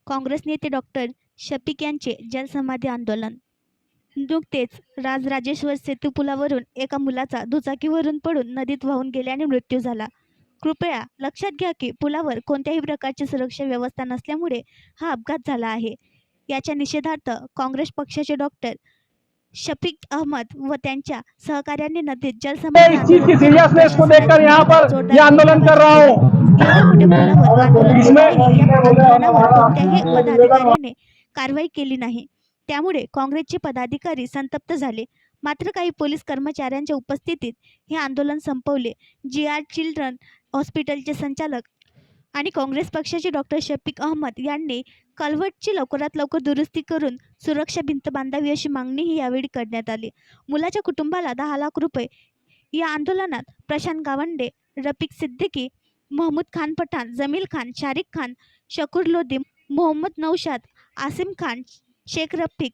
काँग्रेस नेते डॉक्टर शफिक यांचे जलसमाधी आंदोलन। नुकतेच राजराजेश्वर सेतू पुलावरून एका मुलाचा दुचाकीवरून पडून नदीत वाहून गेल्याने मृत्यू झाला। कृपया लक्षात घ्या की पुलावर कोणत्याही प्रकारची सुरक्षा व्यवस्था नसल्यामुळे हा अपघात झाला आहे। याच्या निषेधार्थ काँग्रेस पक्षाचे डॉक्टर शफिक अहमद व त्यांच्या सहकाऱ्यांनी नदीत जलसमाधी आंदोलन कर रहा हूं। कोणत्याही पदाधिकाऱ्याने कारवाई केली नाही, त्यामुळे काँग्रेसचे पदाधिकारी संतप्त झाले। मात्र काही पोलीस कर्मचाऱ्यांच्या उपस्थितीत हे आंदोलन संपवले। GR चिल्ड्रन हॉस्पिटलचे संचालक आणि काँग्रेस पक्षाचे डॉक्टर शफिक अहमद यांनी कल्व्हर्टची लवकरात लवकर दुरुस्ती करून सुरक्षा भिंत बांधावी अशी मागणीही यावेळी करण्यात आली। मुलाच्या कुटुंबाला 10 लाख रुपये। या आंदोलनात प्रशांत गावंडे, रफिक सिद्दीकी, महमूद खान पठाण, जमील खान, शारिक खान, शकूर लोधी, मोहम्मद नौशाद, आसिम खान, शेख रफीक,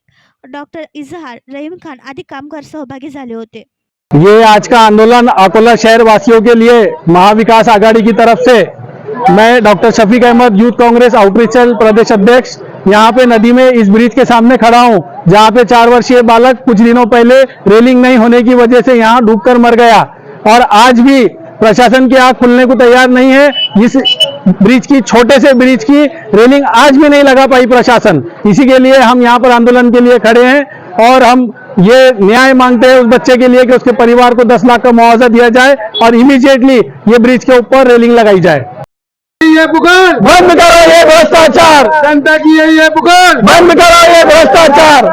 डॉक्टर इजहार, रहीम खान आदि कामगार सहभागी झाले होते। ये आज का आंदोलन अकोला शहर वासियों के लिए महाविकास आघाड़ी की तरफ से मैं doctor Shafiq Ahmed youth Congress outreach प्रदेश अध्यक्ष यहाँ पे नदी में इस ब्रिज के सामने खड़ा हूँ, जहाँ पे 4 वर्षीय बालक कुछ दिनों पहले रेलिंग नहीं होने की वजह से यहाँ डूबकर मर गया और आज भी प्रशासन की आंख खुलने को तैयार नहीं है। इस ब्रिज की, छोटे से ब्रिज की रेलिंग आज भी नहीं लगा पाई प्रशासन। इसी के लिए हम यहाँ पर आंदोलन के लिए खड़े हैं और हम ये न्याय मांगते हैं उस बच्चे के लिए कि उसके परिवार को 10 लाख का मुआवजा दिया जाए और इमीडिएटली ये ब्रिज के ऊपर रेलिंग लगाई जाए। ये पुकार बंद करो ये भ्रष्टाचार, जनता की यही है पुकार, बंद करो ये भ्रष्टाचार,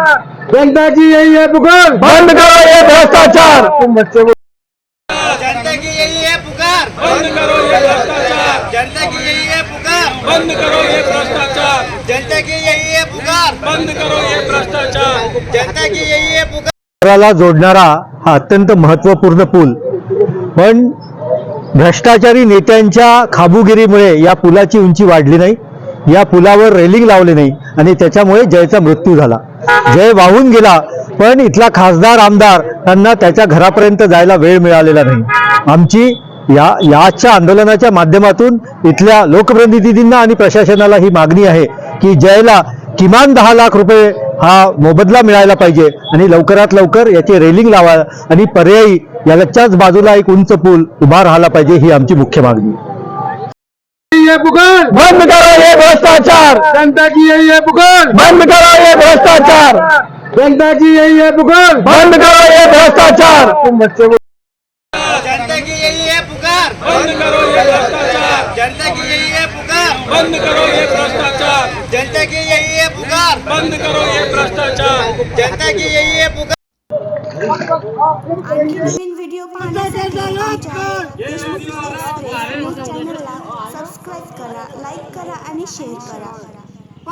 जनता की यही है पुकार, बंद करो ये भ्रष्टाचार। बच्चे को जनता की यही है पुकार, बंद करो ये भ्रष्टाचार, जनता की यही है पुकार, बंद करो ये भ्रष्टाचार, जनता की यही है पुकार, बंद करो ये भ्रष्टाचार। जनता की यही है पुकार। शहराला जोडणारा हा अत्यंत महत्त्वपूर्ण पूल, पण भ्रष्टाचारी नेत्यांच्या खाबुगिरीमुळे या पुलाची उंची वाढली नाही, या पुलावर रेलिंग लावली नाही आणि त्याच्यामुळे जयचा मृत्यू झाला। जय वाहून गेला, पण इथला खासदार आमदार त्यांना त्याच्या घरापर्यंत जायला वेळ मिळालेला नाही। आमची याच्या आंदोलनाच्या माध्यमातून इथल्या लोकप्रतिनिधींना आणि प्रशासनाला ही मागणी आहे की जयला किमान 10 लाख रुपये हा मोबदला मिळायला पाहिजे आणि लवकरात लवकर याची रेलिंग लावा आणि पर्यायी याच्याच बाजूला एक उंच पूल उभा राहिला पाहिजे, ही आमची मुख्य मागणी। ये पुकार बंद करो ये भ्रष्टाचार, जनता की यही है पुकार, बंद करो ये भ्रष्टाचार, जनता की यही है पुकार, बंद करो ये भ्रष्टाचार। बच्चे को जनता की यही है पुकार, बंद करो ये भ्रष्टाचार, जनता की यही है पुकार, बंद करो ये भ्रष्टाचार, जनता की यही है पुकार, बंद करो ये भ्रष्टाचार। जनता की यही है पुकार। आणखी नवीन व्हिडिओ पाहण्यासाठी आमच्या देशमुख एक्सप्रेस न्यूज चॅनलला सबस्क्राईब करा, लाईक करा आणि शेअर करा।